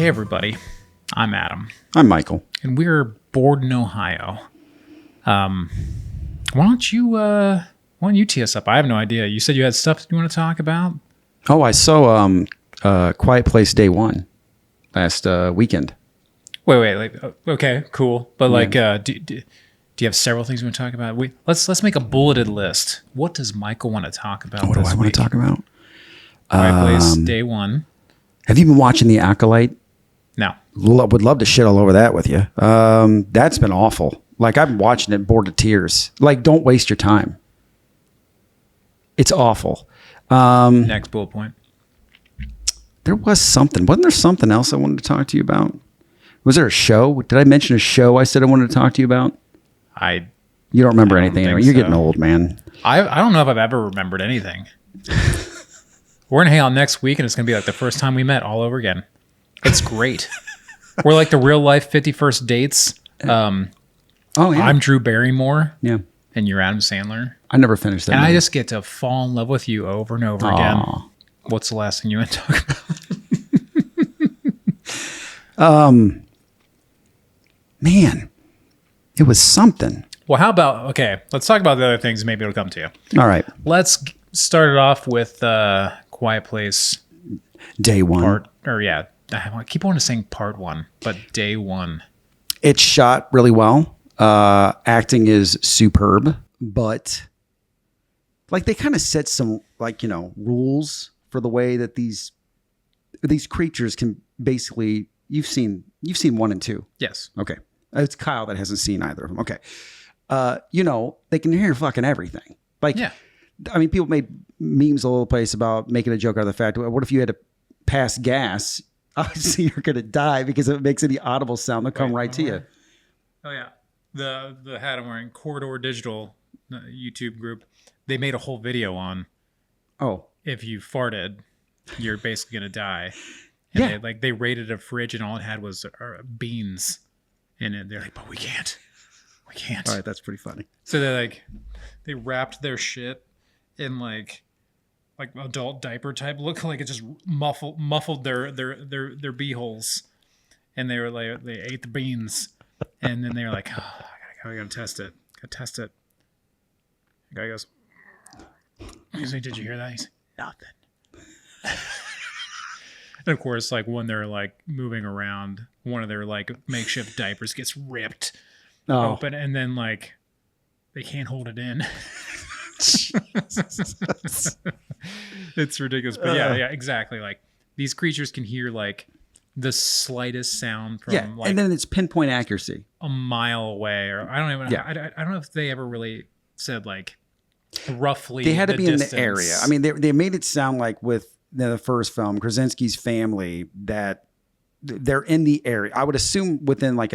Hey everybody, I'm Adam, I'm Michael. and we're bored in Ohio. Why don't you tee us up? I have no idea. You said you had stuff you want to talk about? Oh, I saw Quiet Place Day 1 last weekend. Wait. Okay, cool. But do you have several things you want to talk about? Let's make a bulleted list. What does Michael want to talk about? What do I want to talk about? Quiet Place Day 1. Have you been watching The Acolyte? No. Would love to shit all over that with you. That's been awful. Like, I've been watching it bored to tears. Like, don't waste your time. It's awful. Next bullet point. There was something. Wasn't there something else I wanted to talk to you about? Was there a show? Did I mention a show I said I wanted to talk to you about? You don't remember anything anyway. You're getting old, man. I don't know if I've ever remembered anything. We're going to hang out next week, and it's going to be like the first time we met all over again. It's great. We're like the real life 51st dates. Yeah. I'm Drew Barrymore. Yeah. And you're Adam Sandler. I never finished that. And movie. I just get to fall in love with you over and over again. What's the last thing you want to talk about? Man, it was something. Well, how about, let's talk about the other things. Maybe it'll come to you. All right. Let's start it off with Quiet Place. Day 1. I keep wanting to saying part 1, but Day 1. It's shot really well. Acting is superb, but like they kind of set some rules for the way that these creatures can basically. You've seen 1 and 2. Yes. Okay. It's Kyle that hasn't seen either of them. Okay. They can hear fucking everything. Like, yeah. I mean, people made memes all over the place about making a joke out of the fact, what if you had to pass gas? Obviously, you're going to die because if it makes any audible sound, they'll come right to you. Oh, yeah. The hat I'm wearing, Corridor Digital YouTube group, they made a whole video on, if you farted, you're basically going to die. And they raided a fridge and all it had was beans in it. They're like, but we can't. All right, that's pretty funny. So they wrapped their shit in like adult diaper type look, like it just muffled their beeholes, and they were like they ate the beans, and then they were like, I gotta test it. The guy goes, he's like, did you hear that? He's like, nothing. And of course, like when they're like moving around, one of their like makeshift diapers gets ripped open, and then like they can't hold it in. It's ridiculous, but yeah, exactly. Like these creatures can hear like the slightest sound from and then it's pinpoint accuracy a mile away, or I don't even. I don't know if they ever really said like roughly. They had to be distance. In the area. I mean, they made it sound like with the first film, Krasinski's family, that they're in the area. I would assume within like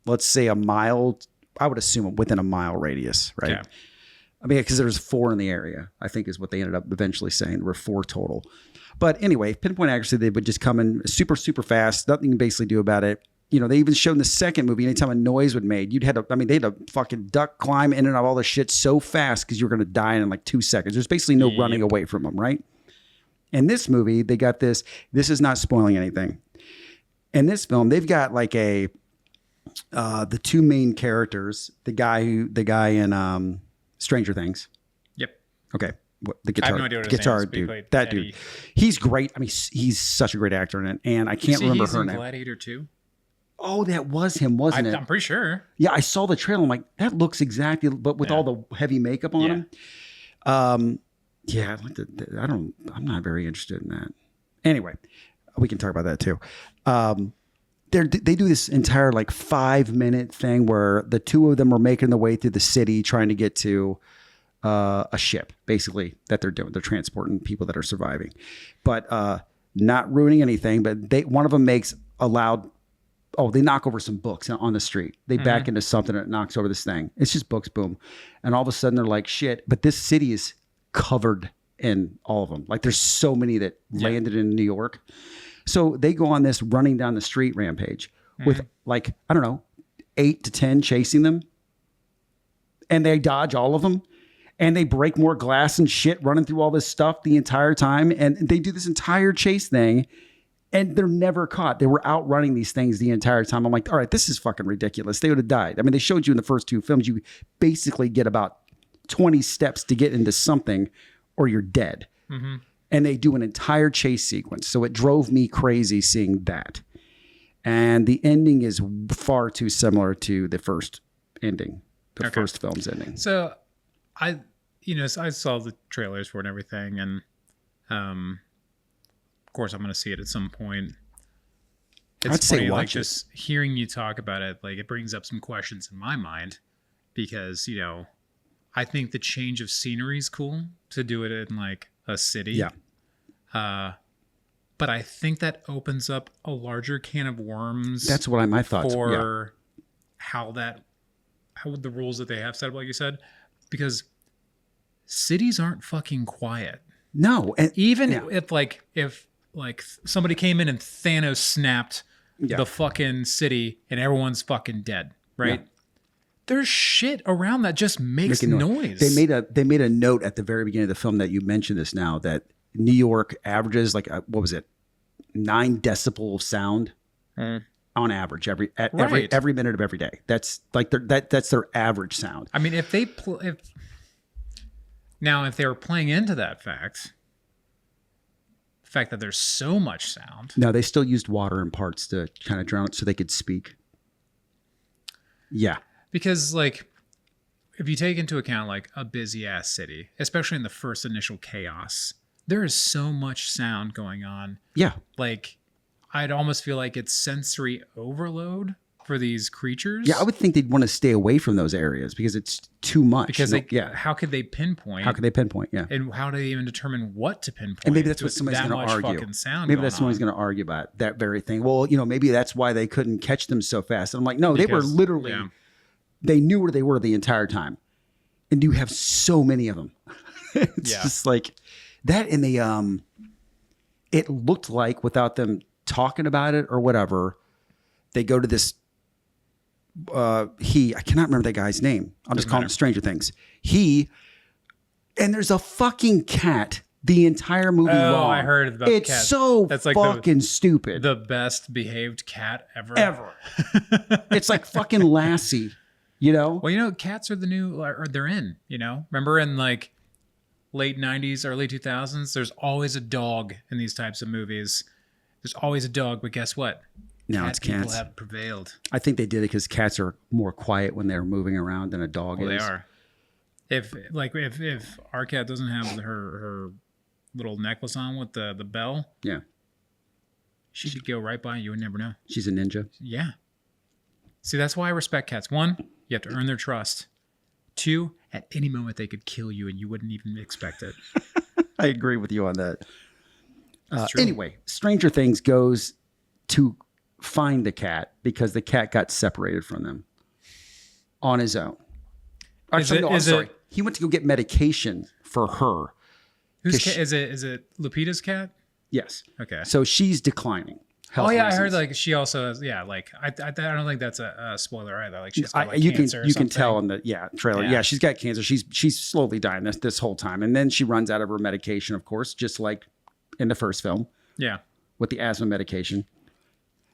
let's say a mile. I would assume within a mile radius, right? Yeah. I mean, because there's 4 in the area, I think is what they ended up eventually saying. There were 4 total. But anyway, pinpoint accuracy, they would just come in super, super fast. Nothing you can basically do about it. They even showed in the second movie, anytime a noise would made, they had to fucking duck, climb in and out of all this shit so fast because you're going to die in like 2 seconds. There's basically no running away from them, right? In this movie, they got this. This is not spoiling anything. In this film, they've got like the 2 main characters, the guy in Stranger Things. Yep. Okay. The guitar, I have no idea what guitar his name is, dude. That Eddie. dude. He's great. I mean, he's such a great actor in it, and I can't remember her name. Gladiator 2? Oh, that was him, wasn't it? I'm pretty sure. Yeah, I saw the trailer. I'm like, that looks exactly, but with all the heavy makeup on him. Yeah, I'm not very interested in that. Anyway, we can talk about that too. They do this entire like 5-minute thing where the 2 of them are making their way through the city trying to get to a ship, basically, that they're doing. They're transporting people that are surviving, but not ruining anything. But one of them makes a loud. They knock over some books on the street. They back into something that knocks over this thing. It's just books, boom. And all of a sudden they're like, shit, but this city is covered in all of them. Like there's so many that landed in New York. So they go on this running down the street rampage with like, I don't know, 8 to 10 chasing them. And they dodge all of them. And they break more glass and shit running through all this stuff the entire time. And they do this entire chase thing. And they're never caught. They were outrunning these things the entire time. I'm like, all right, this is fucking ridiculous. They would have died. I mean, they showed you in the first 2 films, you basically get about 20 steps to get into something or you're dead. Mm-hmm. And they do an entire chase sequence. So it drove me crazy seeing that. And the ending is far too similar to the first ending, the first film's ending. So I saw the trailers for it and everything. And of course, I'm going to see it at some point. It's funny, like just hearing you talk about it, like it brings up some questions in my mind because, I think the change of scenery is cool to do it in like a city. Yeah. But I think that opens up a larger can of worms. That's what my thoughts for how the rules that they have set up, like you said, because cities aren't fucking quiet. No, and even if somebody came in and Thanos snapped the fucking city and everyone's fucking dead, right? Yeah. There's shit around that just makes noise. They made a note at the very beginning of the film that you mentioned this now that New York averages like what was it, 9 decibel of sound on average every minute of every day. That's like that's their average sound. I mean, if they were playing into that fact that there's so much sound. No, they still used water in parts to kind of drown it so they could speak. Yeah. Because like if you take into account like a busy ass city, especially in the first initial chaos, there is so much sound going on. Yeah. Like I'd almost feel like it's sensory overload for these creatures. Yeah, I would think they'd want to stay away from those areas because it's too much. Because how could they pinpoint? Yeah. And how do they even determine what to pinpoint? And maybe that's what somebody's going to argue. Somebody's going to argue about that very thing. Well, maybe that's why they couldn't catch them so fast. And I'm like, no, they were literally, they knew where they were the entire time. And you have so many of them. It's just like that. And they, it looked like without them talking about it or whatever, they go to this, I cannot remember that guy's name. I'm just calling it Stranger Things. And there's a fucking cat the entire movie long. Oh, I heard about it's cats. So that's like fucking stupid. The best behaved cat ever. It's like fucking Lassie, Well, cats are the new, or they're in, Remember in like late 90s, early 2000s, there's always a dog in these types of movies. There's always a dog, but guess what? Now it's cats. People have prevailed. I think they did it because cats are more quiet when they're moving around than a dog is. They are. If our cat doesn't have her little necklace on with the bell, she could go right by you and never know. She's a ninja. Yeah. See, that's why I respect cats. 1, you have to earn their trust. 2, at any moment they could kill you and you wouldn't even expect it. I agree with you on that. Anyway, Stranger Things goes to find the cat because the cat got separated from them on his own. Actually, I'm sorry. He went to go get medication for her. Whose cat? Is it Lupita's cat? Yes. Okay. So she's declining. Oh yeah, reasons. I heard like she also has, like I don't think that's a spoiler either. Like she's got like cancer. You can tell in the trailer. Yeah, she's got cancer. She's slowly dying this whole time, and then she runs out of her medication, of course, just like in the first film. Yeah. With the asthma medication.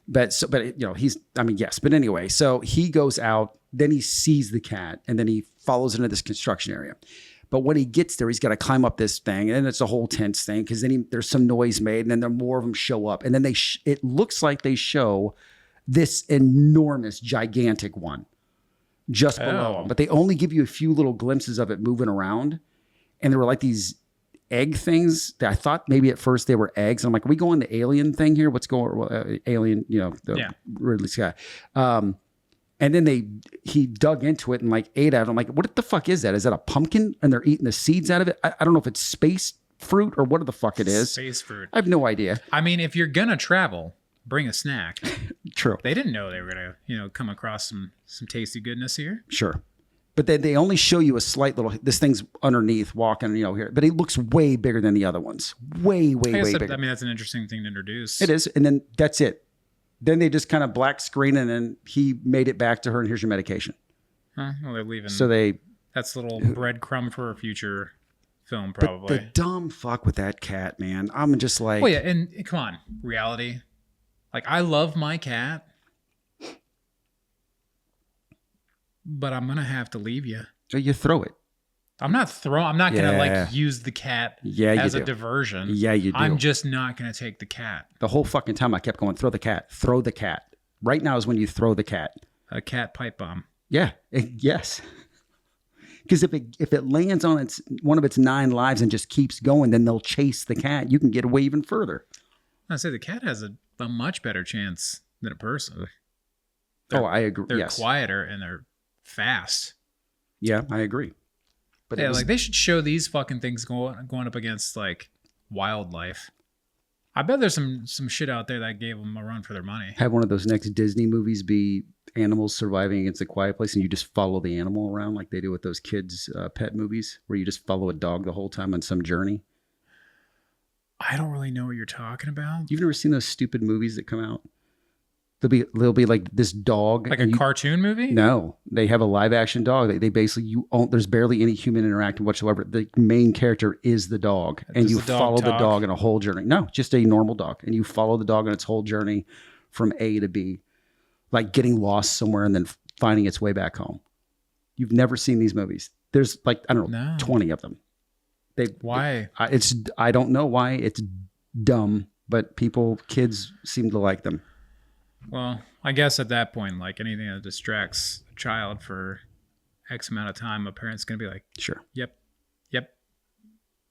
But yes. But anyway, so he goes out, then he sees the cat, and then he follows into this construction area. But when he gets there, he's got to climb up this thing, and it's a whole tense thing because then there's some noise made, and then more of them show up, and then it looks like they show this enormous, gigantic one just below him, but they only give you a few little glimpses of it moving around, and there were like these egg things that I thought maybe at first they were eggs. And I'm like, are we going the alien thing here? What's going on? Alien, Ridley Scott. And then he dug into it and like ate out. I'm like, what the fuck is that? Is that a pumpkin? And they're eating the seeds out of it? I don't know if it's space fruit or what the fuck it is. Space fruit. I have no idea. I mean, if you're going to travel, bring a snack. True. They didn't know they were going to, come across some tasty goodness here. Sure. But then they only show you a slight little, this thing's underneath walking, here. But it looks way bigger than the other ones. Way bigger. I mean, that's an interesting thing to introduce. It is. And then that's it. Then they just kind of black screen and then he made it back to her and here's your medication. Huh? Well, they're leaving. So that's a little breadcrumb for a future film, probably. But the dumb fuck with that cat, man. I'm just like. Well, yeah. And come on, reality. Like, I love my cat, but I'm gonna have to leave you. So you throw it. I'm not gonna Yeah. like use the cat Yeah, you as a do. diversion. Yeah, you do. I'm just not gonna take the cat. The whole fucking time I kept going, throw the cat, throw the cat. Right now is when you throw the cat. A cat pipe bomb. Yeah. Yes. Because if it lands on its one of its 9 lives and just keeps going, then they'll chase the cat. You can get away even further. I say the cat has a much better chance than a person. I agree. They're Yes. quieter and they're fast. Yeah, I agree. But Yeah, like they should show these fucking things going up against like wildlife. I bet there's some shit out there that gave them a run for their money. have one of those next Disney movies be animals surviving against a quiet place, and you just follow the animal around like they do with those kids' pet movies, where you just follow a dog the whole time on some journey. I don't really know what you're talking about. You've never seen those stupid movies that come out? They'll be like this dog, Like a cartoon movie? No, they have a live action dog. They basically there's barely any human interaction whatsoever. The main character is the dog, and Does you the dog follow the talk? dog in a whole journey. No, just a normal dog, and you follow the dog on its whole journey from A to B, like getting lost somewhere and then finding its way back home. You've never seen these movies. There's like, I don't know, No. 20 of them. Why? I don't know why. It's dumb, but kids seem to like them. Well, I guess at that point, like anything that distracts a child for X amount of time, a parent's gonna be like, Sure. Yep.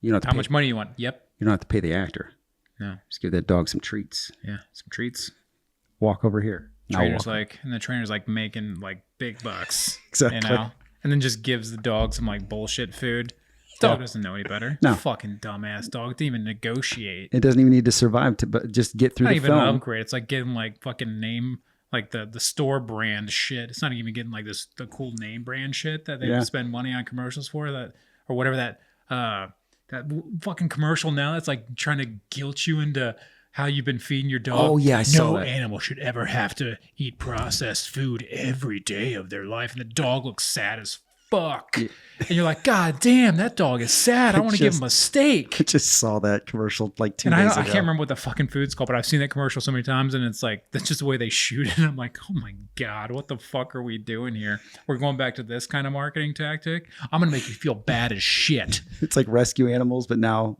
You don't have to How much money you want? Yep. You don't have to pay the actor. No. Just give that dog some treats. Yeah. Some treats. Walk over here. Now Trainer's walk. like, and the trainer's like making like big bucks. Exactly. You know? And then just gives the dog some like bullshit food. Dog doesn't know any better. No. Fucking dumbass dog. Didn't even negotiate. It doesn't even need to survive but just get through Not the even an film. upgrade. It's like getting like fucking name, like the store brand shit. It's not even getting like the cool name brand shit that they Yeah. spend money on commercials for, that or whatever that fucking commercial now that's like trying to guilt you into how you've been feeding your dog. Oh, yeah, I saw No that. animal should ever have to eat processed food every day of their life, and the dog looks sad as fuck. Yeah. And you're like, God damn, that dog is sad. I want to give him a steak. I just saw that commercial like 2 And days I ago. can't remember what the fucking food's called, but I've seen that commercial so many times, and it's like, that's just the way they shoot it. And I'm like, oh my God, what the fuck are we doing here? We're going back to this kind of marketing tactic. I'm going to make you feel bad as shit. It's like rescue animals, but now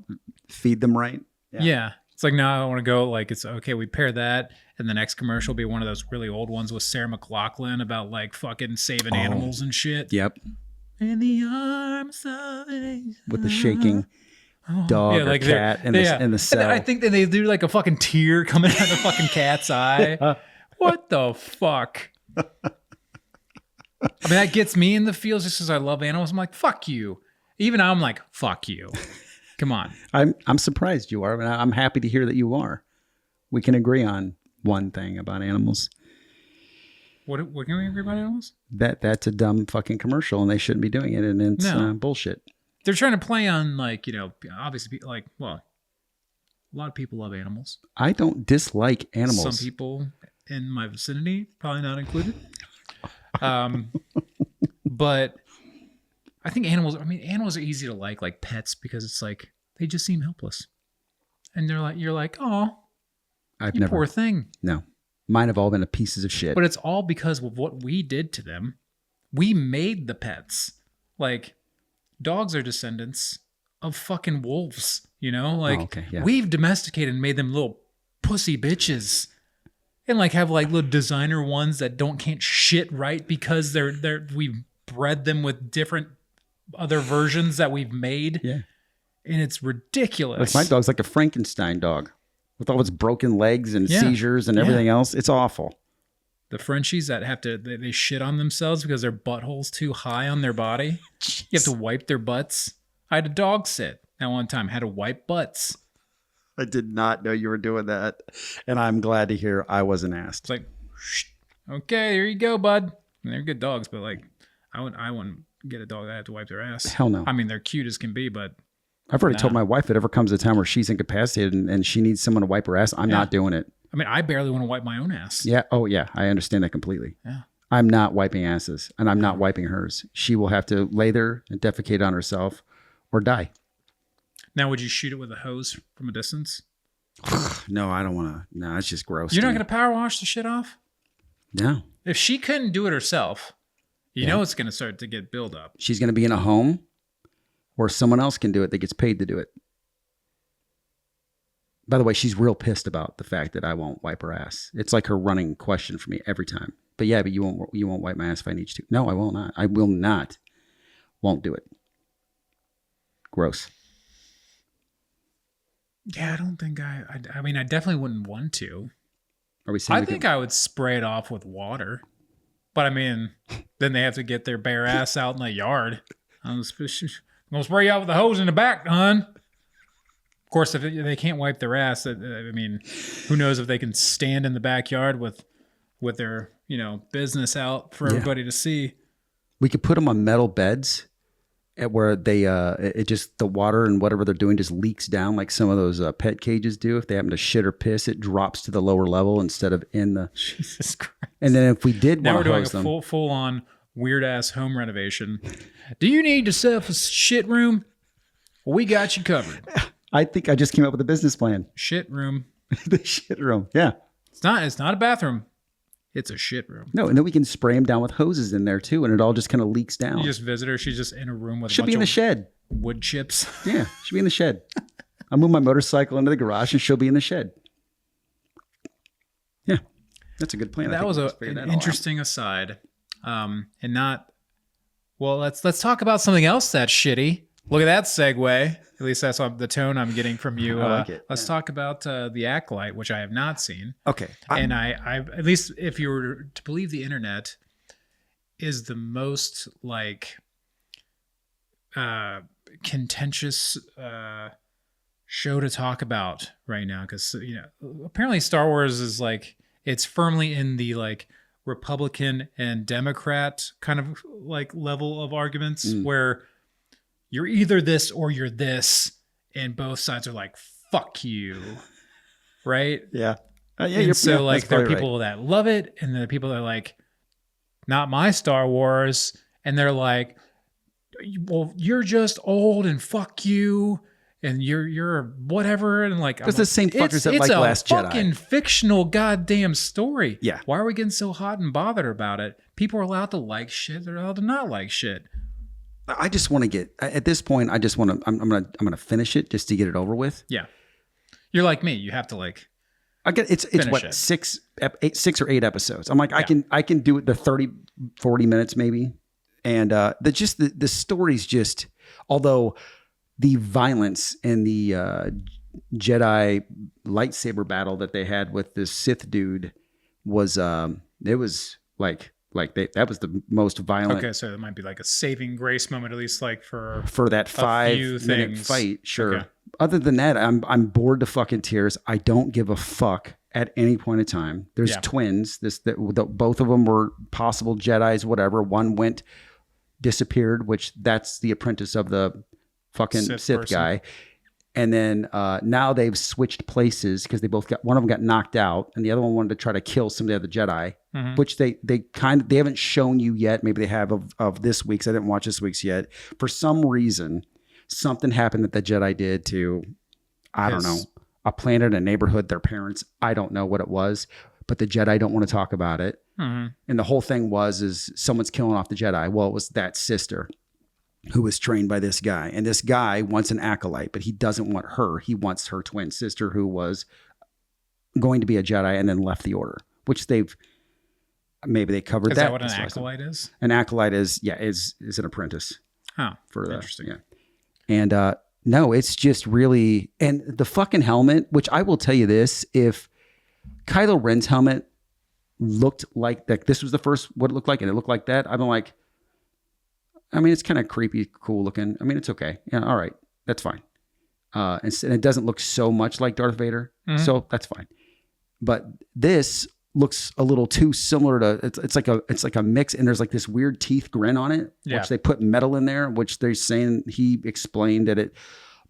feed them right. Yeah. It's like, now I want to go, like, it's okay, we pair that, and the next commercial will be one of those really old ones with Sarah McLachlan about like fucking saving animals and shit. Yep. In the arms of With the shaking Oh, dog or like cat in the cell. And I think that they do like a fucking tear coming out of the fucking cat's eye. What the fuck? I mean, that gets me in the feels just because I love animals. I'm like, fuck you. Even I'm like, fuck you. Come on. I'm surprised you are, but I'm happy to hear that you are. We can agree on one thing about animals. What can we agree about animals? That's a dumb fucking commercial, and they shouldn't be doing it, and it's No. bullshit. They're trying to play on, like, you know, obviously, like, well, a lot of people love animals. I don't dislike animals. Some people in my vicinity, probably not included. But I think animals are easy to like pets, because it's like, they just seem helpless. And you're like, oh, I've you never. poor thing. No, mine have all been pieces of shit. But it's all because of what we did to them. We made the pets. Like, dogs are descendants of fucking wolves, you know? Like, okay, yeah. we've domesticated and made them little pussy bitches. And like have like little designer ones that can't shit right because we've bred them with different other versions that we've made. Yeah. And it's ridiculous. My dog's like a Frankenstein dog with all its broken legs and Yeah. seizures and everything else. It's awful. The Frenchies that they shit on themselves because their butthole's too high on their body. You have to wipe their butts. I had a dog sit at one time, had to wipe butts. I did not know you were doing that, and I'm glad to hear I wasn't asked. It's like, shh, okay, there you go, bud. And they're good dogs, but like, I wouldn't get a dog that I have to wipe their ass. Hell no. I mean, they're cute as can be, but I've already told my wife, if it ever comes a time where she's incapacitated and she needs someone to wipe her ass, I'm not doing it. I mean, I barely want to wipe my own ass. Yeah. Oh, yeah. I understand that completely. Yeah. I'm not wiping asses, and I'm not wiping hers. She will have to lay there and defecate on herself or die. Now, would you shoot it with a hose from a distance? no, I don't want to. No, it's just gross. You're not going to power wash the shit off? No. If she couldn't do it herself, you know it's going to start to get build up. She's going to be in a home where someone else can do it that gets paid to do it. By the way, she's real pissed about the fact that I won't wipe her ass. It's like her running question for me every time. But yeah, but you won't wipe my ass if I need you to. No, I will not. I will not. Won't do it. Gross. Yeah, I don't think I mean, I definitely wouldn't want to. Are we saying I think I would spray it off with water. But I mean, then they have to get their bare ass out in the yard. I'm going to spray you out with the hose in the back, hon. Of course, if they can't wipe their ass, I mean, who knows if they can stand in the backyard with their, business out for everybody to see. We could put them on metal beds at where they it just the water and whatever they're doing just leaks down like some of those pet cages do. If they happen to shit or piss, it drops to the lower level instead of in the. Jesus Christ! And then if we did now want we're to doing hose a them, full on weird ass home renovation. Do you need yourself a shit room? Well, we got you covered. I think I just came up with a business plan. Shit room. The shit room. Yeah. It's not a bathroom. It's a shit room. No, and then we can spray them down with hoses in there too, and it all just kind of leaks down. You just visit her. She's just in a room with Should a bunch be in the of shed. wood chips. Yeah, should be in the shed. I'll move my motorcycle into the garage, and she'll be in the shed. Yeah, that's a good plan. That was an interesting aside, and not. Well, let's talk about something else that's shitty. Look at that segue. At least that's the tone I'm getting from you. I like it. Let's talk about the Acolyte, which I have not seen. Okay. And I at least if you were to believe the internet, is the most like contentious show to talk about right now, because apparently Star Wars is like it's firmly in the like Republican and Democrat kind of like level of arguments where you're either this or you're this, and both sides are like, fuck you. Right? Yeah. And so like there are people that love it, and there are people that are like, not my Star Wars. And they're like, well, you're just old and fuck you. And you're whatever. And like, it's the same fuckers that like Last Jedi. It's a fucking fictional goddamn story. Yeah. Why are we getting so hot and bothered about it? People are allowed to like shit. They're allowed to not like shit. I just want to get at this point. I just want to. I'm gonna finish it just to get it over with. Yeah, you're like me. You have to like. I get it's what 6 or 8 episodes. I'm like I can do it the 30, 40 minutes maybe, and the story's just, although the violence and the Jedi lightsaber battle that they had with this Sith dude was it was like that was the most violent. Okay, so it might be like a saving grace moment, at least like for that 5-minute fight. Sure. Okay. Other than that, I'm bored to fucking tears. I don't give a fuck at any point in time. There's twins. Both of them were possible Jedis, whatever. One disappeared, which that's the apprentice of the fucking Sith guy. And then now they've switched places because one of them got knocked out, and the other one wanted to try to kill some of the other Jedi, which they haven't shown you yet. Maybe they have of this week's. I didn't watch this week's yet. For some reason, something happened that the Jedi did to, I don't know, a planet, a neighborhood, their parents. I don't know what it was, but the Jedi don't want to talk about it. And the whole thing is someone's killing off the Jedi. Well, it was that sister who was trained by this guy. And this guy wants an acolyte, but he doesn't want her. He wants her twin sister who was going to be a Jedi and then left the order, which maybe they covered that. Is that what an acolyte is? An acolyte is an apprentice. Oh, for interesting. Yeah. And no, it's just really, and the fucking helmet, which I will tell you this, if Kylo Ren's helmet looked like that, this was the first, what it looked like, and it looked like that, I'm like, I mean, it's kind of creepy, cool looking. I mean, it's okay. Yeah, all right. That's fine. And it doesn't look so much like Darth Vader. So that's fine. But this looks a little too similar to, it's like a mix, and there's like this weird teeth grin on it, which they put metal in there, which they're saying, he explained that it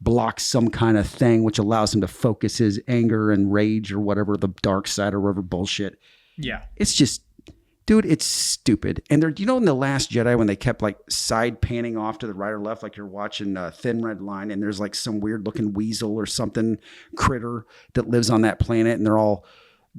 blocks some kind of thing, which allows him to focus his anger and rage or whatever, the dark side or whatever bullshit. Yeah. It's just, Dude, it's stupid. And they're, you know, in The Last Jedi, when they kept like side panning off to the right or left, like you're watching Thin Red Line, and there's like some weird looking weasel or something critter that lives on that planet, and they're all,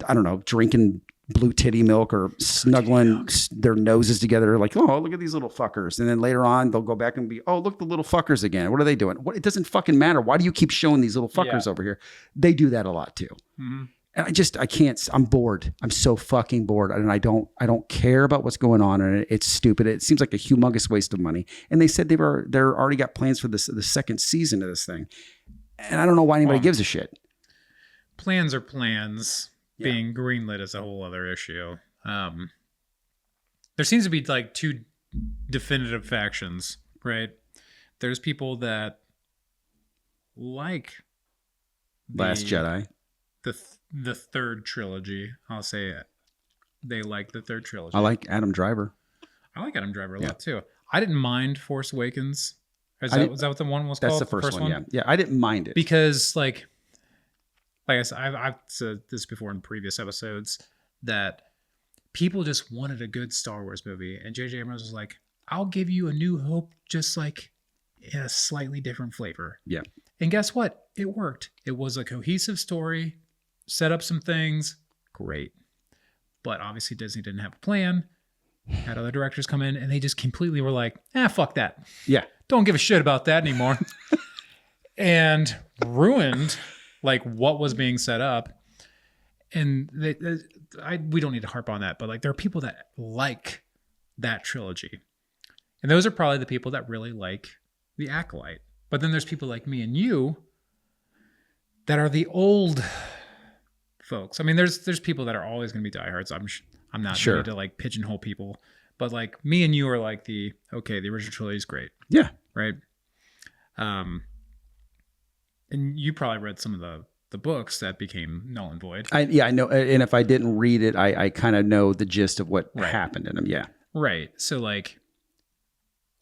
I don't know, drinking blue titty milk or snuggling their noses together, like, oh, look at these little fuckers. And then later on, they'll go back and be, oh, look, the little fuckers again. What are they doing? What? It doesn't fucking matter. Why do you keep showing these little fuckers over here? They do that a lot too. Mm-hmm. And I can't, I'm bored. I'm so fucking bored. And I don't care about what's going on. And it's stupid. It seems like a humongous waste of money. And they said they're already got plans for the second season of this thing. And I don't know why anybody gives a shit. Plans are plans. Yeah. Being greenlit is a whole other issue. There seems to be like two definitive factions, right? There's people that like Last Jedi. The third trilogy. I'll say it. They like the third trilogy. I like Adam Driver. I like Adam Driver a lot too. I didn't mind Force Awakens. Was that what the one was called? That's the first one, yeah. Yeah, I didn't mind it. Because like I said, I've said this before in previous episodes, that people just wanted a good Star Wars movie. And J.J. Abrams was like, I'll give you A New Hope just like in a slightly different flavor. Yeah. And guess what? It worked. It was a cohesive story. Set up some things, great. But obviously Disney didn't have a plan. Had other directors come in and they just completely were like, fuck that. Yeah. Don't give a shit about that anymore. And ruined like what was being set up. And we don't need to harp on that, but like there are people that like that trilogy. And those are probably the people that really like The Acolyte. But then there's people like me and you that are the old folks. I mean, there's people that are always going to be diehards. I'm not ready to like pigeonhole people, but like me and you are like the original trilogy is great. Yeah. Right. And you probably read some of the books that became null and void. I know. And if I didn't read it, I kind of know the gist of what happened in them. Yeah. Right. So like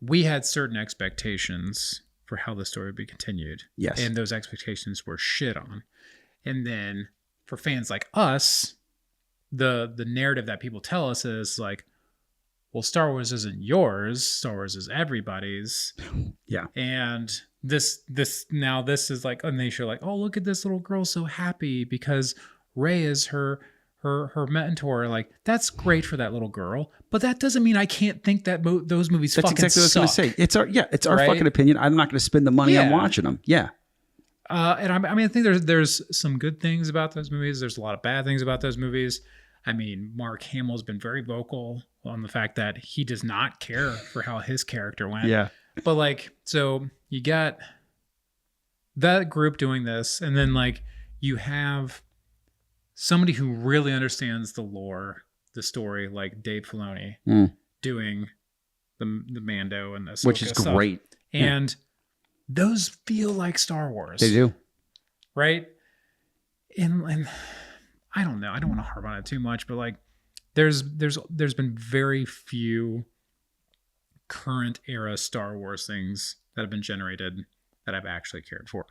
we had certain expectations for how the story would be continued. Yes. And those expectations were shit on. And then for fans like us, the narrative that people tell us is like, well, Star Wars isn't yours. Star Wars is everybody's. Yeah. And this is like, and they show like, oh, look at this little girl so happy because Rey is her mentor. Like, that's great for that little girl, but that doesn't mean I can't think that those movies fucking suck. That's exactly what I was going to say. It's our fucking opinion. I'm not going to spend the money on watching them. Yeah. And I mean, I think there's some good things about those movies. There's a lot of bad things about those movies. I mean, Mark Hamill's been very vocal on the fact that he does not care for how his character went. Yeah. But like, so you got that group doing this, and then like you have somebody who really understands the lore, the story, like Dave Filoni doing the Mando and Ahsoka, which is stuff. Great. And those feel like Star Wars. They do. Right? And I don't know. I don't want to harp on it too much, but like there's been very few current era Star Wars things that have been generated that I've actually cared for.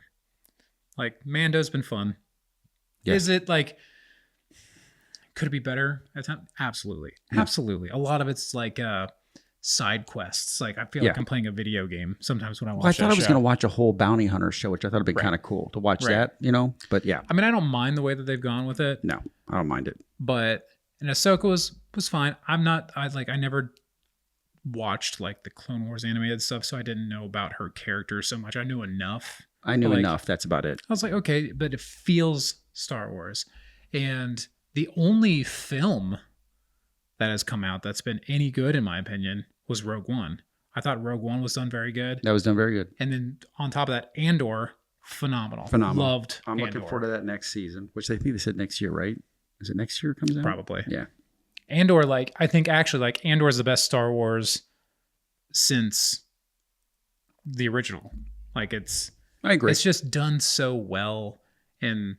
Like Mando's been fun. Yeah. Is it like, could it be better at times? Absolutely. Yeah. Absolutely. A lot of it's like side quests. Like I feel like I'm playing a video game sometimes when I watch. I thought I was going to watch a whole bounty hunter show, which I thought would be kind of cool to watch that, you know. But yeah, I mean, I don't mind the way that they've gone with it. No, I don't mind it. But and Ahsoka was fine. I never watched like the Clone Wars animated stuff, so I didn't know about her character so much. I knew enough. I knew enough. That's about it. I was like, okay, but it feels Star Wars, and the only film that has come out that's been any good, in my opinion, was Rogue One. I thought Rogue One was done very good. That was done very good. And then on top of that, Andor, phenomenal. Loved I'm Andor. looking forward to that next season, which they think they said next year, right? Is it next year it comes out? Probably. Yeah. Andor, like, I think actually, like, Andor is the best Star Wars since the original. Like, I agree. It's just done so well. And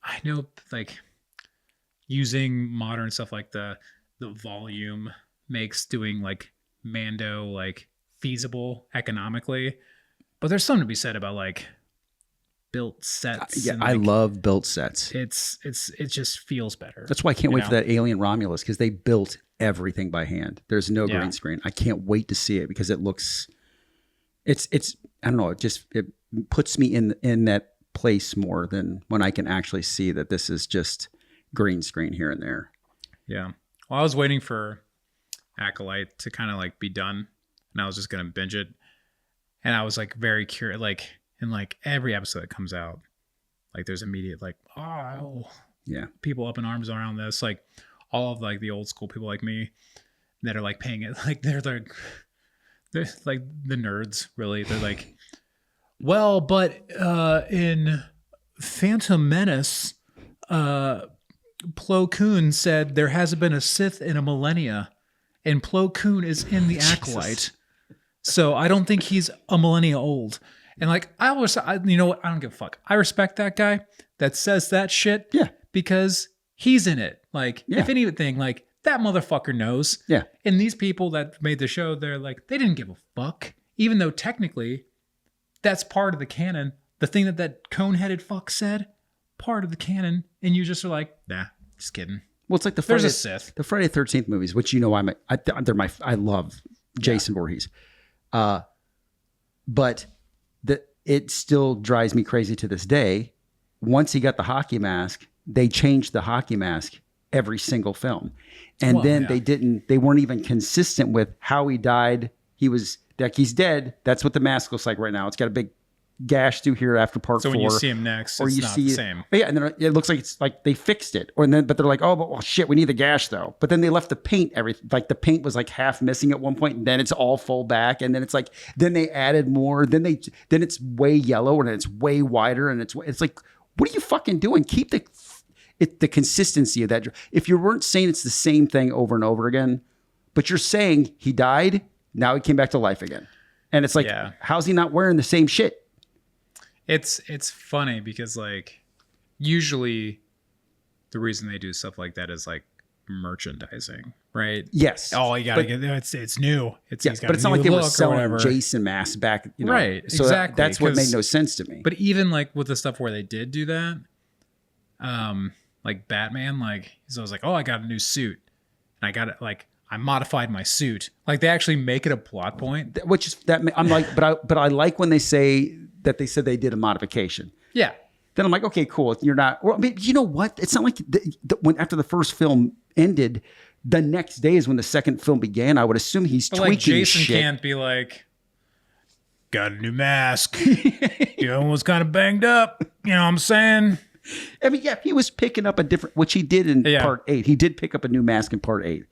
I know, like, using modern stuff like the volume makes doing like Mando like feasible economically, but there's something to be said about like built sets. Yeah, and, like, I love built sets. It just feels better. That's why I can't wait for that alien Romulus, because they built everything by hand. There's no green screen. I can't wait to see it because it looks. It's I don't know. It puts me in that place more than when I can actually see that this is just green screen here and there. Yeah. Well, I was waiting for Acolyte to kind of like be done, and I was just gonna binge it. And I was like very curious, like in like every episode that comes out, like there's immediate like, oh yeah, people up in arms around this. Like all of like the old school people like me that are like paying it, like they're like the nerds, really. They're like, well, but in Phantom Menace, Plo Koon said there hasn't been a Sith in a millennia, and Plo Koon is in the Acolyte. So I don't think he's a millennia old. And like, you know what? I don't give a fuck. I respect that guy that says that shit. Yeah. Because he's in it. Like, if anything, like that motherfucker knows. Yeah. And these people that made the show, they're like, they didn't give a fuck. Even though technically that's part of the canon. The thing that cone-headed fuck said, part of the canon. And you just are like, nah, just kidding. Well, it's like there's a Sith. The Friday the 13th movies, which you know I love Jason Voorhees. But it still drives me crazy to this day. Once he got the hockey mask, they changed the hockey mask every single film. And they weren't even consistent with how he died. He's dead. That's what the mask looks like right now. It's got a big gash through here after part 4. So when you see him next, it's not the same. Yeah, and then it looks like it's like they fixed it. But they're like, oh, but well, shit, we need the gash though. But then they left the paint, like the paint was like half missing at one point, and then it's all full back, and then it's like, then they added more, then it's way yellow, and it's way wider, and it's like, what are you fucking doing? Keep the consistency of that. If you weren't saying it's the same thing over and over again, but you're saying he died, now he came back to life again. And it's like, how's he not wearing the same shit? It's funny because like usually the reason they do stuff like that is like merchandising, right? Yes. Oh, you gotta get it's new. He's got but it's not like they were selling Jason masks back, right? So exactly. That's what made no sense to me. But even like with the stuff where they did do that, like Batman, like he's always like, oh, I got a new suit, and I got it like. I modified my suit. Like they actually make it a plot point. Which is that I'm like, but I like when they say that they said they did a modification. Yeah. Then I'm like, okay, cool. You're not. Well, I mean, you know what? It's not like when after the first film ended, the next day is when the second film began. I would assume he's tweaking like Jason shit. Can't be like, got a new mask. You know, was kind of banged up. You know what I'm saying? I mean, yeah, he was picking up a different, which he did in part 8. He did pick up a new mask in part 8.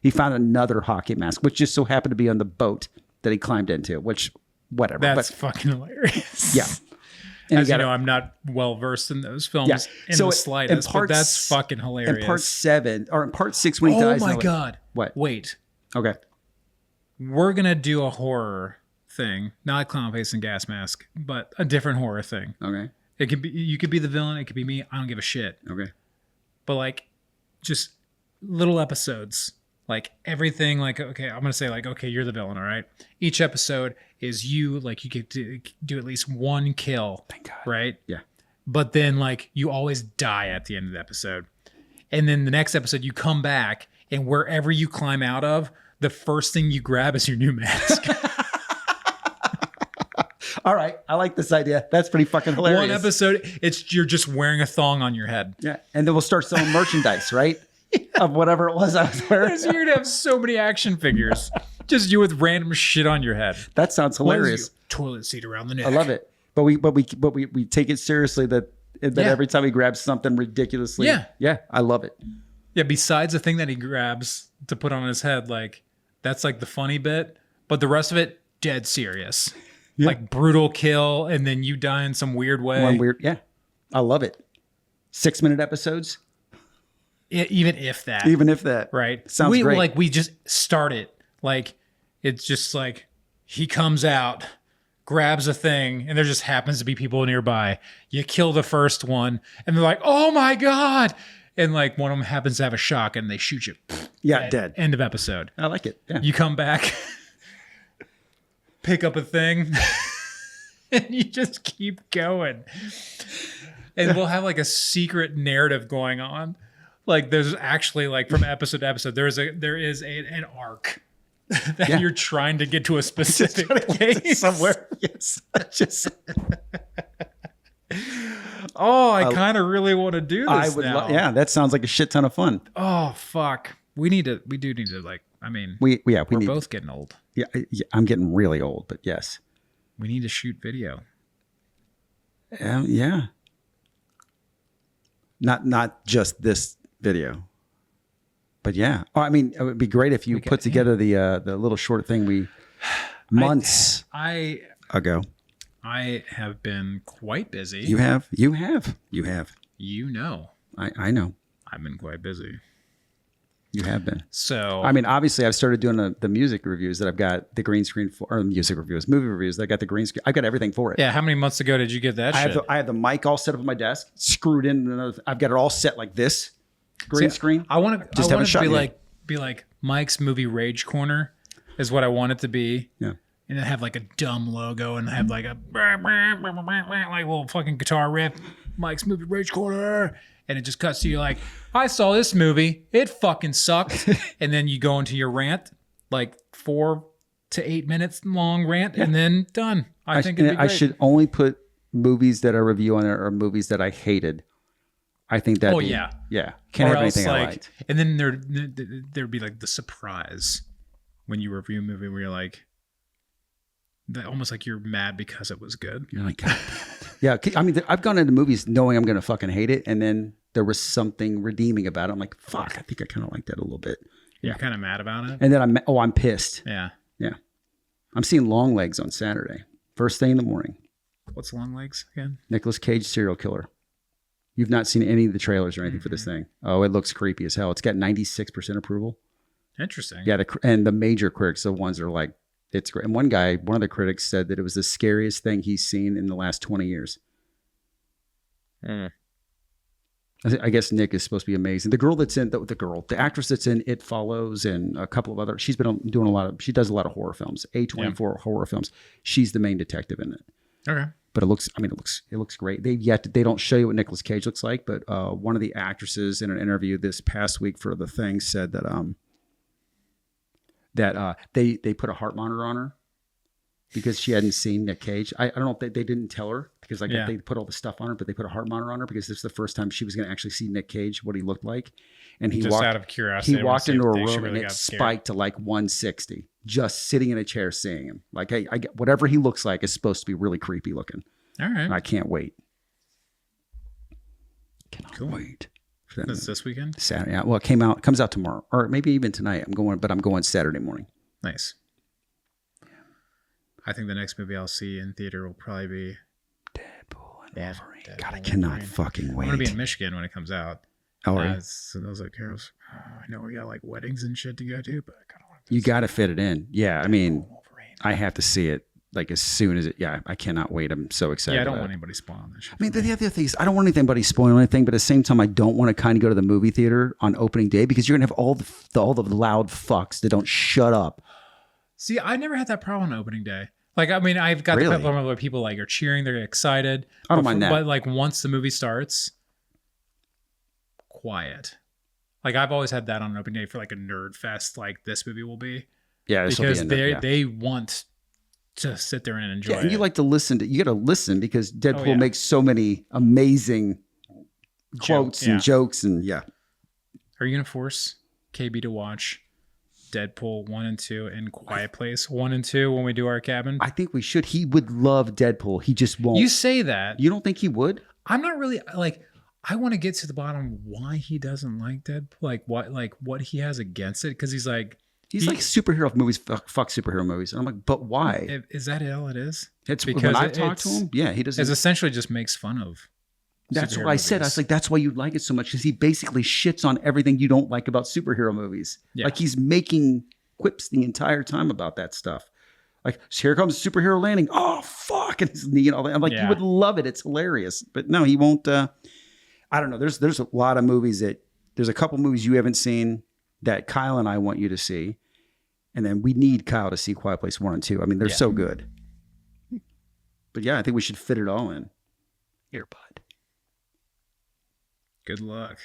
He found another hockey mask, which just so happened to be on the boat that he climbed into, which, whatever. That's fucking hilarious. Yeah. And as you know, I'm not well versed in those films in the slightest, but that's fucking hilarious. In part 7, or in part 6 when he dies. Oh my God. What? Wait. Okay. We're going to do a horror thing, not clown face and gas mask, but a different horror thing. Okay. It could be, you could be the villain. It could be me. I don't give a shit. Okay. But like just little episodes. Like everything, like, okay, I'm going to say like, okay, you're the villain, all right? Each episode is you, like you get to do at least one kill. Thank God. Right? Yeah. But then like you always die at the end of the episode. And then the next episode you come back and wherever you climb out of, the first thing you grab is your new mask. All right. I like this idea. That's pretty fucking hilarious. One episode, you're just wearing a thong on your head. Yeah. And then we'll start selling merchandise, right? Of whatever it was I was wearing. So you're gonna have so many action figures, just you with random shit on your head. That sounds hilarious. Toilet seat around the neck. I love it, but we take it seriously that every time he grabs something ridiculously. Yeah, I love it. Yeah. Besides the thing that he grabs to put on his head, like that's like the funny bit, but the rest of it dead serious. Yeah. Like brutal kill, and then you die in some weird way. Yeah, I love it. 6-minute episodes. Even if that, right? Sounds great. Like we just start it. Like it's just like he comes out, grabs a thing, and there just happens to be people nearby. You kill the first one, and they're like, "Oh my God!" And like one of them happens to have a shotgun, and they shoot you. Yeah, dead. End of episode. I like it. Yeah. You come back, pick up a thing, and you just keep going. And we'll have like a secret narrative going on. Like there's actually like from episode to episode, there is an arc that you're trying to get to a specific place somewhere. Yes. Just I kind of really want to do this. I would now. yeah, that sounds like a shit ton of fun. Oh fuck. We do need to like, I mean, we're need, both getting old. Yeah, I'm getting really old, but yes. We need to shoot video. Yeah. Not just this video. But yeah. Oh, I mean, it would be great if you put together the little short thing we months ago. I have been quite busy. You have. You know. I know. I've been quite busy. You have been. So, I mean, obviously, I've started doing the music reviews that I've got the green screen for, or music reviews, movie reviews. That I got the green screen. I've got everything for it. Yeah. How many months ago did you get that shit? I have the mic all set up on my desk, screwed in. I've got it all set like this. Green screen. I want to to be like Mike's movie Rage Corner is what I want it to be. Yeah. And then have like a dumb logo and have like a like little fucking guitar riff. Mike's movie Rage Corner. And it just cuts to you like, I saw this movie. It fucking sucked. And then you go into your rant, like 4 to 8 minutes long rant, and then done. I think it'd be great. I should only put movies that I review on there or movies that I hated. I think that. Yeah. Can't or have anything like, I liked. And then there'd be like the surprise when you review a movie where you're like, almost like you're mad because it was good. You're like, God damn it. Yeah, I mean, I've gone into movies knowing I'm going to fucking hate it, and then there was something redeeming about it. I'm like, fuck, I think I kind of like that a little bit. You're kind of mad about it. And then I'm pissed. Yeah. I'm seeing Long Legs on Saturday, first thing in the morning. What's Long Legs again? Nicolas Cage serial killer. You've not seen any of the trailers or anything for this thing. Oh, it looks creepy as hell. It's got 96% approval. Interesting. Yeah, and the major critics, the ones that are like, it's great. And one of the critics said that it was the scariest thing he's seen in the last 20 years. I guess Nick is supposed to be amazing. The girl that's in the actress that's in It Follows and a couple of other, she does a lot of horror films, A24 horror films. She's the main detective in it. Okay. But it looks great. They don't show you what Nicolas Cage looks like, but one of the actresses in an interview this past week for The Thing said that they put a heart monitor on her because she hadn't seen Nick Cage. I don't know if they didn't tell her because they put all the stuff on her, but they put a heart monitor on her because this is the first time she was going to actually see Nick Cage, what he looked like. And out of curiosity, he walked into a room and it spiked to like 160, just sitting in a chair seeing him. Like, hey, whatever he looks like is supposed to be really creepy looking. All right. And I can't wait. Cannot wait. Is this weekend? Saturday. Yeah. Well, it comes out tomorrow, or maybe even tonight. I'm going Saturday morning. Nice. I think the next movie I'll see in theater will probably be Deadpool and Wolverine. God, I cannot fucking wait. I'm gonna be in Michigan when it comes out. Oh, right. So those like Carol's. I know we got like weddings and shit to go to, but I kind of want to. You got to fit it in. Yeah, I mean, I have to see it. Like as soon as it, I cannot wait. I'm so excited. Yeah, I don't want anybody spoiling this shit. I mean, the other thing is, I don't want anybody spoiling anything, but at the same time, I don't want to kind of go to the movie theater on opening day because you're gonna have all the loud fucks that don't shut up. See, I never had that problem on opening day. Like, I mean, I've got the problem where people like are cheering, they're excited. I don't mind that. But like once the movie starts, quiet. Like I've always had that on an opening day for like a nerd fest, like this movie will be. Yeah, because they want to sit there and enjoy it. And you like to listen you got to listen because Deadpool makes so many amazing quotes and jokes and Are you going to force KB to watch Deadpool 1 and 2 and Quiet Place 1 and 2 when we do our cabin? I think we should. He would love Deadpool. He just won't. You say that. You don't think he would? I'm not really like, I want to get to the bottom of why he doesn't like Deadpool. Like what he has against it. Because he's like like superhero movies. Fuck superhero movies. And I'm like, but why? Is that all it is? It's because when I talk to him. Yeah, he doesn't. It essentially just makes fun of. That's what I said. I was like, that's why you like it so much because he basically shits on everything you don't like about superhero movies. Yeah. Like he's making quips the entire time about that stuff. Like, so here comes superhero landing. Oh fuck! And his knee and all that. I'm like, you would love it. It's hilarious. But no, he won't. I don't know. There's a lot of movies there's a couple movies you haven't seen that Kyle and I want you to see. And then we need Kyle to see Quiet Place 1 and 2. I mean, they're so good. But yeah, I think we should fit it all in. Earbud. Good luck.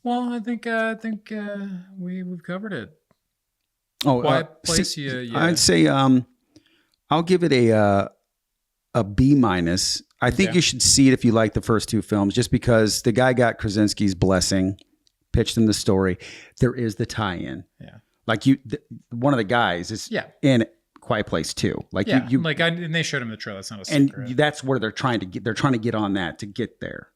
Well, I think we've covered it. Oh, Quiet Place. Yeah. I'd say I'll give it a B minus. I think Okay. you should see it if you like the first two films, just because the guy got Krasinski's blessing, pitched him the story. There is the tie-in. Yeah. Like one of the guys is Yeah. in Quiet Place too. Like Yeah. you and they showed him the trailer. That's not a and secret. that's where they're trying to get. They're trying to get on that to get there.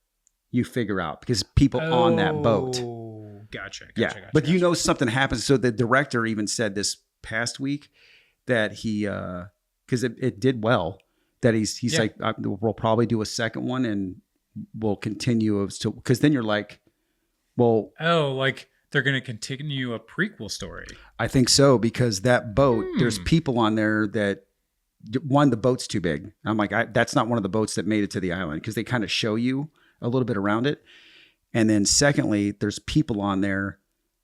You figure out because people on that boat. Oh, gotcha. But you know something happens. So the director even said this past week that he, because it did well, that he's like, we'll probably do a second one and we'll continue because then you're like, well, like they're going to continue a prequel story. I think so, because that boat, there's people on there that one, the boat's too big. I'm like, that's not one of the boats that made it to the island, because they kind of show you a little bit around it. And then secondly, there's people on there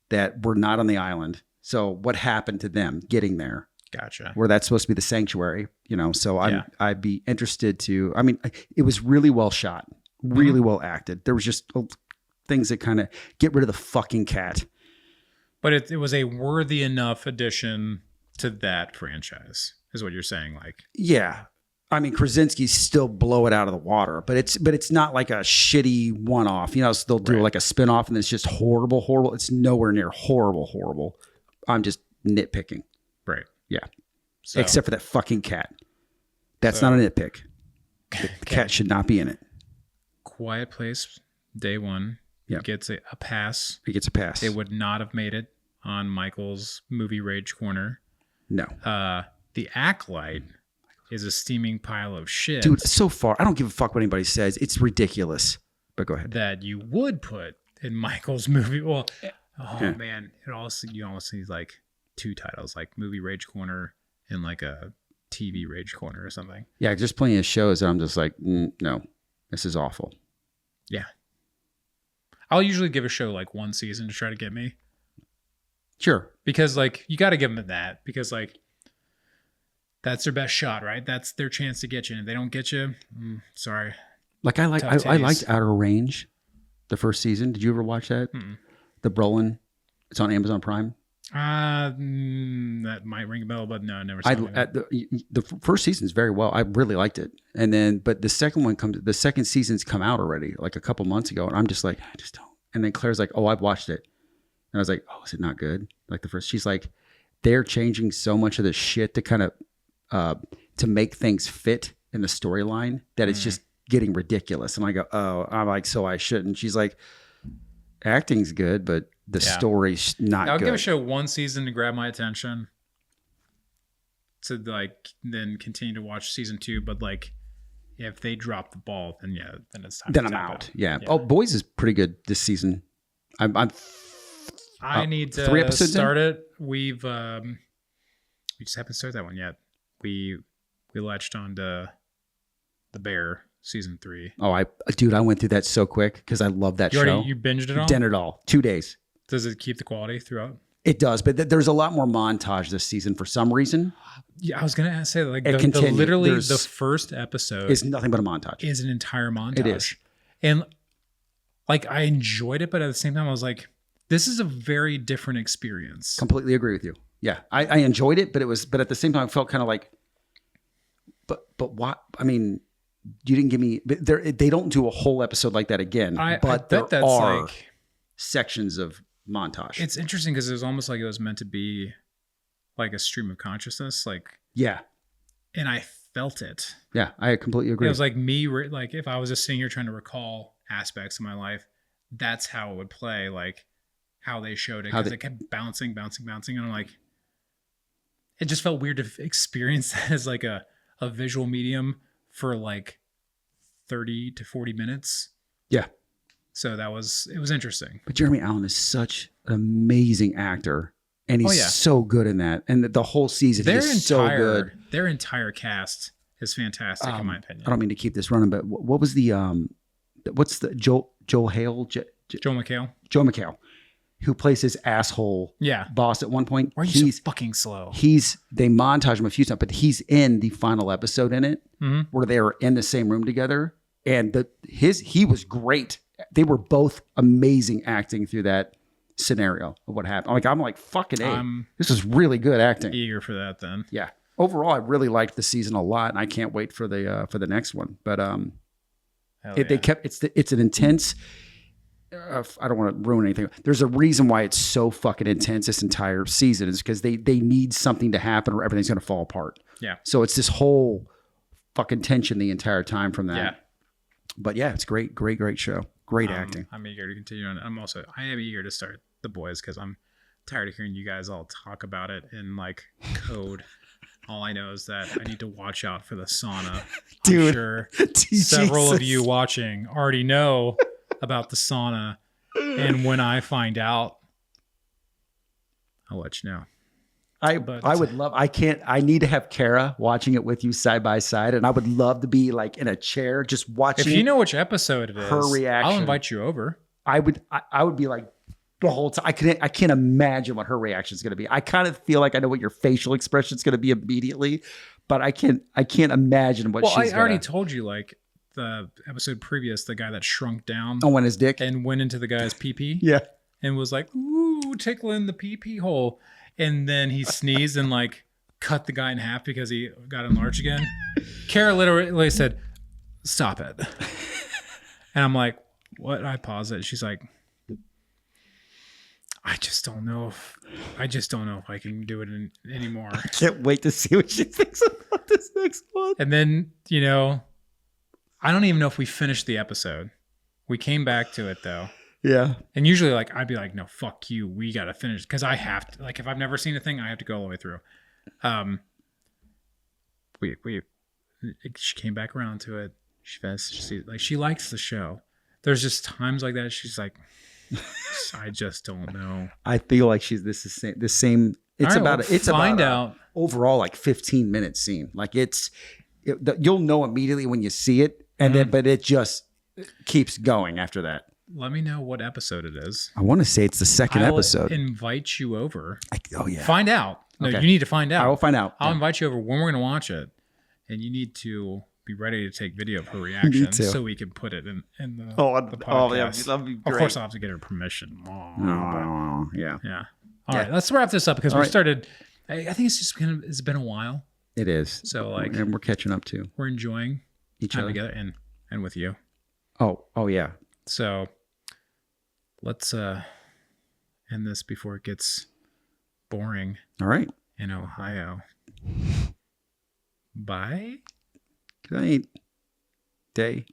that were not on the island. So what happened to them getting there? Gotcha. Where that's supposed to be the sanctuary, so Yeah. I'd be interested to, I mean, it was really well shot, really well acted. There was just things that kind of get rid of the fucking cat. But it was a worthy enough addition to that franchise, is what you're saying. Like, Yeah. I mean, Krasinski's still blow it out of the water, but it's not like a shitty one-off. So they'll do like a spin-off and it's just horrible. It's nowhere near horrible. I'm just nitpicking. right. Yeah. So, Except for that fucking cat. That's not a nitpick. The cat should not be in it. Quiet Place, day one, Yeah. gets a pass. It gets a pass. It would not have made it on Michael's movie rage corner. No. The Acolyte is a steaming pile of shit. Dude, so far, I don't give a fuck what anybody says. It's ridiculous. But go ahead. that you would put in Michael's movie. Well, man, you almost see like two titles, like movie rage corner and like a TV rage corner or something. Yeah, there's plenty of shows that I'm just like, no, this is awful. Yeah. I'll usually give a show like one season to try to get me. Sure. Because like you got to give them that, because like that's their best shot, right? That's their chance to get you. And if they don't get you, sorry. Like I Tough liked taste. Outer Range, the first season. Did you ever watch that? The Brolin. It's on Amazon Prime. That might ring a bell, but no, I never saw it. The first season's very well. I really liked it, and then but the second season's come out already, like a couple months ago, and I'm just like, I just don't. And then Claire's like, oh, I've watched it, and I was like, oh, is it not good? Like the first, she's like, they're changing so much of the shit to kind of to make things fit in the storyline that it's just getting ridiculous. And I go, oh, I'm like, so I shouldn't. She's like, acting's good, but the story's not I'll good. give a show one season to grab my attention, to like then continue to watch season 2. But like, if they drop the ball, then then it's time. Then to I'm tap out. it. Yeah. Oh, Boys is pretty good this season. I need to 3 episodes start it. We just haven't started that one yet. We latched on to The Bear season 3. Oh, dude, I went through that so quick because I love that show. You binged it all? Did it all. 2 days. Does it keep the quality throughout? It does, but there's a lot more montage this season for some reason. Yeah, I was gonna say like literally the first episode is nothing but a montage. is an entire montage. It is. And like I enjoyed it, but at the same time I was like, this is a very different experience. Completely agree with you. Yeah, I enjoyed it, but at the same time I felt kind of like, but what? I mean, you didn't give me. But they don't do a whole episode like that again. I but bet there that's are like sections of montage. It's interesting because it was almost like it was meant to be like a stream of consciousness, like yeah, and I felt it. Yeah, I completely agree. It was like me, like if I was just sitting here trying to recall aspects of my life, that's how it would play, like how they showed it, because it kept bouncing, and I'm like, it just felt weird to experience that as like a visual medium for like 30 to 40 minutes. Yeah. So it was interesting. But Jeremy Allen is such an amazing actor, and he's so good in that. And the whole season is so good. Their entire cast is fantastic, in my opinion. I don't mean to keep this running, but what was what's the Joel Hale? Joe McHale. Joe McHale, who plays his asshole boss at one point. Why are you so fucking slow? They montage him a few times, but he's in the final episode in it where they are in the same room together. And he was great they were both amazing acting through that scenario of what happened. I'm like fucking A. This is really good acting. Eager for that then. Yeah. Overall, I really liked the season a lot, and I can't wait for the next one. But they kept it's an intense. I don't want to ruin anything. There's a reason why it's so fucking intense this entire season is because they need something to happen or everything's going to fall apart. Yeah. So it's this whole fucking tension the entire time from that. Yeah. But yeah, it's great show. Great acting. I'm eager to continue on. I am eager to start The Boys because I'm tired of hearing you guys all talk about it in like code. All I know is that I need to watch out for the sauna. Dude, I'm sure several of you watching already know about the sauna. And when I find out, I'll let you know. I would love, I need to have Kara watching it with you side by side. And I would love to be like in a chair, just watching. If you know which episode it is, her reaction, I'll invite you over. I would be like the whole time. I can't imagine what her reaction is going to be. I kind of feel like I know what your facial expression is going to be immediately, but I can't imagine what she's I already told you, like the episode previous, the guy that shrunk down. Oh, when his dick. And went into the guy's pee-pee. Yeah. And was like, ooh, tickling the pee-pee hole. And then he sneezed and like cut the guy in half because he got enlarged again. Kara literally said, stop it. And I'm like, what? I pause it. She's like, I just don't know if I can do it anymore. I can't wait to see what she thinks about this next one. And then, I don't even know if we finished the episode. We came back to it though. Yeah. And usually like I'd be like, no, fuck you. We got to finish because I have to, like if I've never seen a thing, I have to go all the way through. She came back around to it. She likes the show. There's just times like that. She's like, I just don't know. I feel like it's about overall like 15-minute scene. Like you'll know immediately when you see it, and then but it just keeps going after that. Let me know what episode it is. I want to say it's the second episode. Invite you over. Yeah. Find out. No, okay. You need to find out. I will find out. I'll invite you over when we're going to watch it, and you need to be ready to take video of her reaction so we can put it in the podcast. Oh, yeah, that'd be great. Of course, I'll have to get her permission. Yeah. All right, let's wrap this up because we started. I think it's been a while. It is. So and we're catching up too. We're enjoying each other together and with you. Oh yeah. So let's end this before it gets boring. All right. In Ohio. Bye. Good night. Day.